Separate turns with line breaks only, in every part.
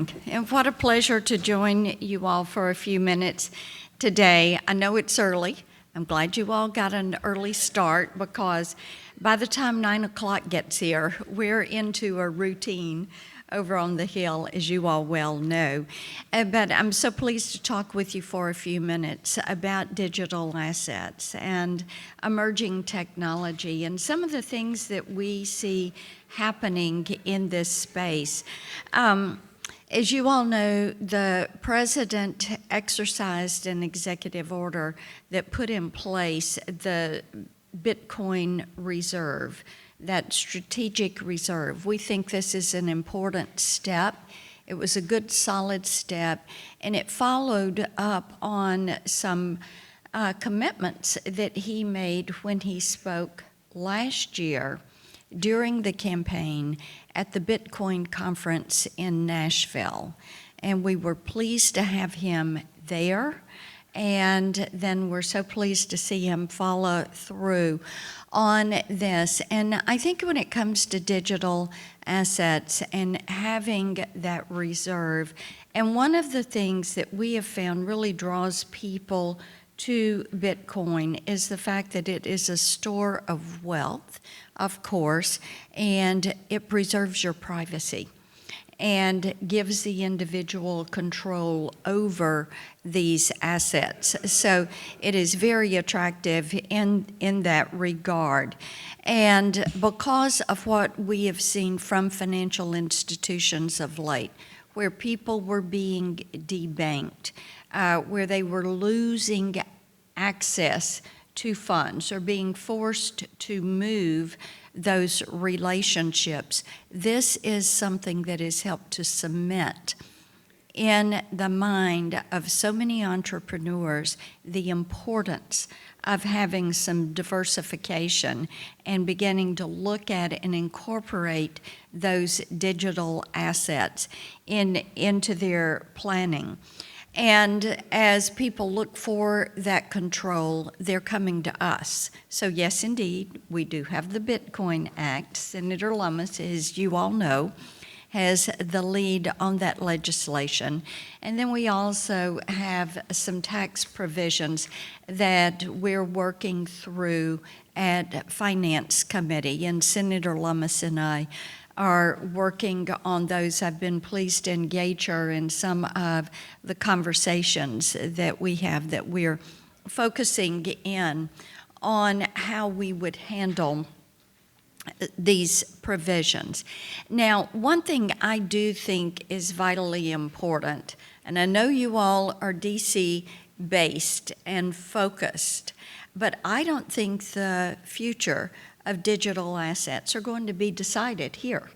morning, and what a pleasure to join you all for a few minutes today. I know it's early. I'm glad you all got an early start because by the time 9 o'clock gets here, we're into a routine over on the Hill, as you all well know. But I'm so pleased to talk with you for a few minutes about digital assets and emerging technology and some of the things that we see happening in this space. As you all know, the president exercised an executive order that put in place the Bitcoin reserve, that strategic reserve. We think this is an important step. It was a good, solid step, and it followed up on some commitments that he made when he spoke last year during the campaign at the Bitcoin conference in Nashville. And we were pleased to have him there, and then we're so pleased to see him follow through on this. And I think when it comes to digital assets and having that reserve, and one of the things that we have found really draws people to Bitcoin is the fact that it is a store of wealth, of course, and it preserves your privacy and gives the individual control over these assets. So it is very attractive in that regard. And because of what we have seen from financial institutions of late, where people were being debanked, where they were losing access to funds or being forced to move those relationships, this is something that has helped to cement in the mind of so many entrepreneurs the importance of having some diversification and beginning to look at and incorporate those digital assets into their planning. And as people look for that control, they're coming to us. So yes, indeed, we do have the Bitcoin Act. Senator Lummis, as you all know, has the lead on that legislation. And then we also have some tax provisions that we're working through at Finance Committee, and Senator Lummis and I are working on those. I've been pleased to engage her in some of the conversations that we have, that we're focusing in on how we would handle these provisions. Now, one thing I do think is vitally important, and I know you all are DC based and focused, but I don't think the future of digital assets are going to be decided here.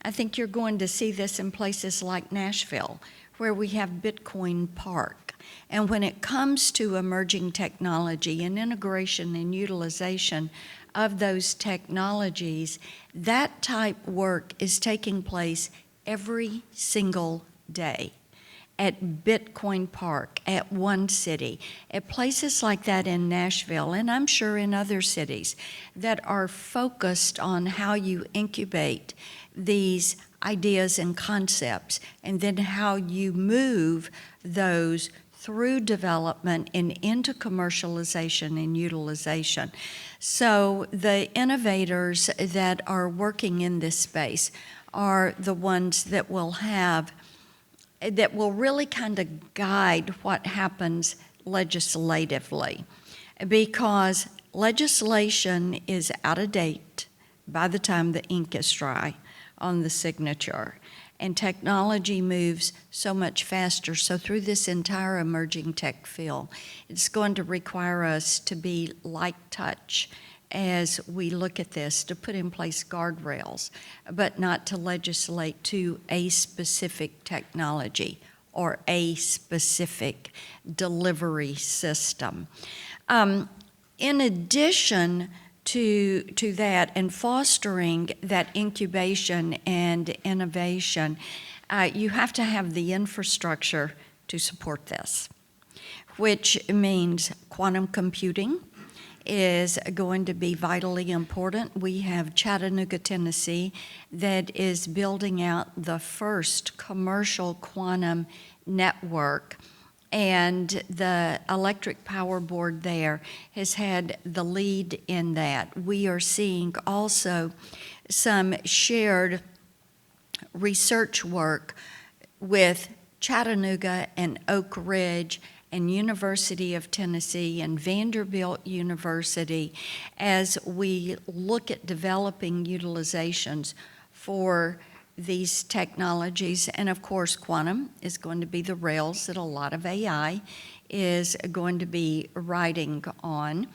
I think you're going to see this in places like Nashville, where we have Bitcoin Park. And when it comes to emerging technology and integration and utilization of those technologies, that type work is taking place every single day at Bitcoin Park, at One City, at places like that in Nashville, and I'm sure in other cities that are focused on how you incubate these ideas and concepts, and then how you move those through development and into commercialization and utilization. So the innovators that are working in this space are the ones that will really kind of guide what happens legislatively, because legislation is out of date by the time the ink is dry on the signature, and technology moves so much faster. So through this entire emerging tech field, it's going to require us to be light touch as we look at this, to put in place guardrails, but not to legislate to a specific technology or a specific delivery system. In addition to that, and fostering that incubation and innovation, you have to have the infrastructure to support this, which means quantum computing. is going to be vitally important. We have Chattanooga, Tennessee, that is building out the first commercial quantum network. And the electric power board there has had the lead in that. We are seeing also some shared research work with Chattanooga and Oak Ridge and University of Tennessee and Vanderbilt University as we look at developing utilizations for these technologies. And of course, quantum is going to be the rails that a lot of AI is going to be riding on.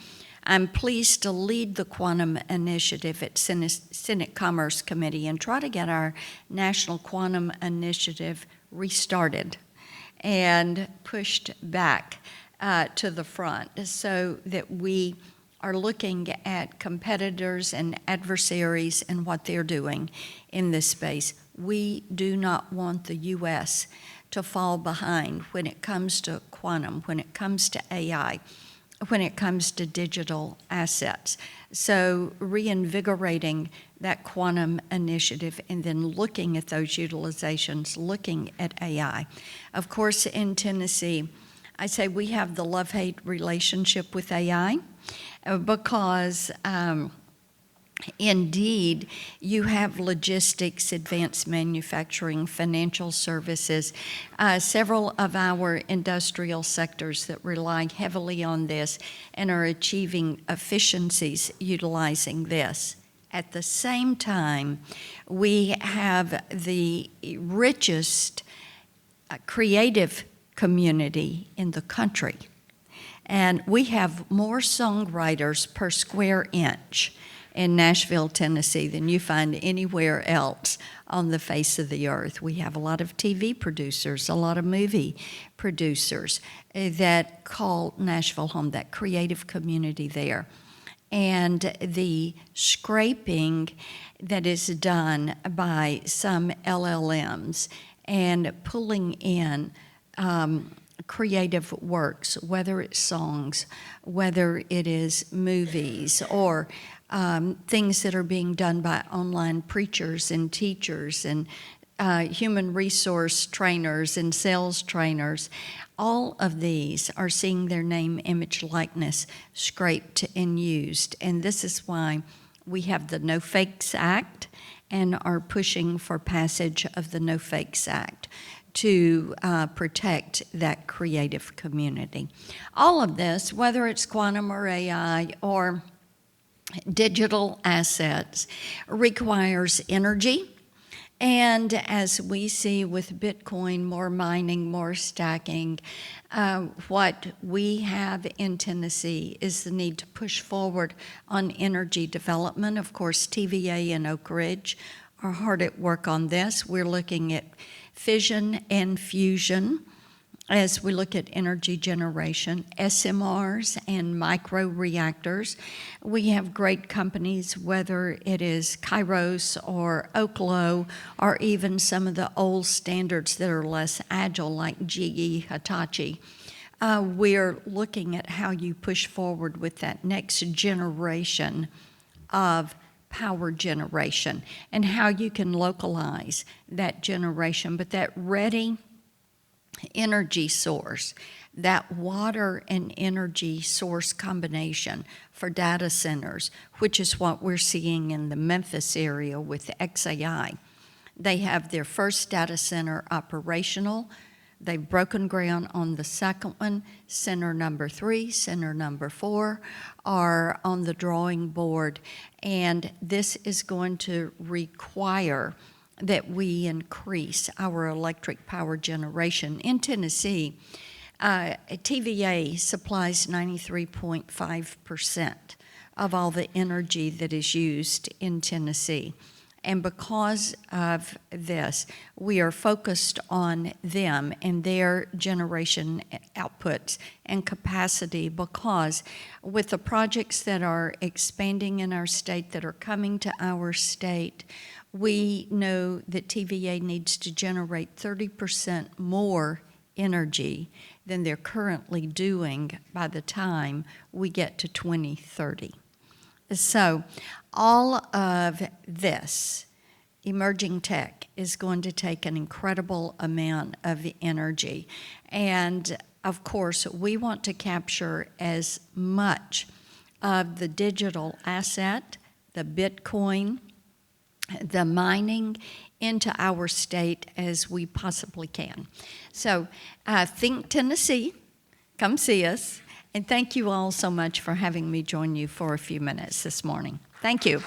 I'm pleased to lead the quantum initiative at Senate Commerce Committee and try to get our National Quantum Initiative restarted and pushed back to the front so that we are looking at competitors and adversaries and what they're doing in this space. We do not want the U.S. to fall behind when it comes to quantum, when it comes to AI, when it comes to digital assets. So reinvigorating that quantum initiative and then looking at those utilizations, looking at AI. Of course, in Tennessee, I say we have the love-hate relationship with AI because indeed, you have logistics, advanced manufacturing, financial services, several of our industrial sectors that rely heavily on this and are achieving efficiencies utilizing this. At the same time, we have the richest creative community in the country. And we have more songwriters per square inch in Nashville, Tennessee than you find anywhere else on the face of the earth. We have a lot of TV producers, a lot of movie producers that call Nashville home, that creative community there. And the scraping that is done by some LLMs and pulling in creative works, whether it's songs, whether it is movies, or things that are being done by online preachers and teachers and human resource trainers and sales trainers. All of these are seeing their name, image, likeness scraped and used. And this is why we have the No Fakes Act and are pushing for passage of the No Fakes Act to protect that creative community. All of this, whether it's quantum or AI or digital assets, requires energy. And as we see with Bitcoin, more mining, more stacking, what we have in Tennessee is the need to push forward on energy development. Of course, TVA and Oak Ridge are hard at work on this. We're looking at fission and fusion as we look at energy generation, SMRs and microreactors. We have great companies, whether it is Kairos or Oklo, or even some of the old standards that are less agile, like GE, Hitachi. We're looking at how you push forward with that next generation of power generation and how you can localize that generation, but that ready energy source, that water and energy source combination for data centers, which is what we're seeing in the Memphis area with XAI. They have their first data center operational. They've broken ground on the second one. Center number 3, center number 4 are on the drawing board, and this is going to require that we increase our electric power generation. In Tennessee, TVA supplies 93.5% of all the energy that is used in Tennessee. And because of this, we are focused on them and their generation outputs and capacity, because with the projects that are expanding in our state, that are coming to our state, we know that TVA needs to generate 30% more energy than they're currently doing by the time we get to 2030. So all of this emerging tech is going to take an incredible amount of energy. And of course, we want to capture as much of the digital asset, the Bitcoin, the mining into our state as we possibly can. So think Tennessee, come see us, and thank you all so much for having me join you for a few minutes this morning. Thank you.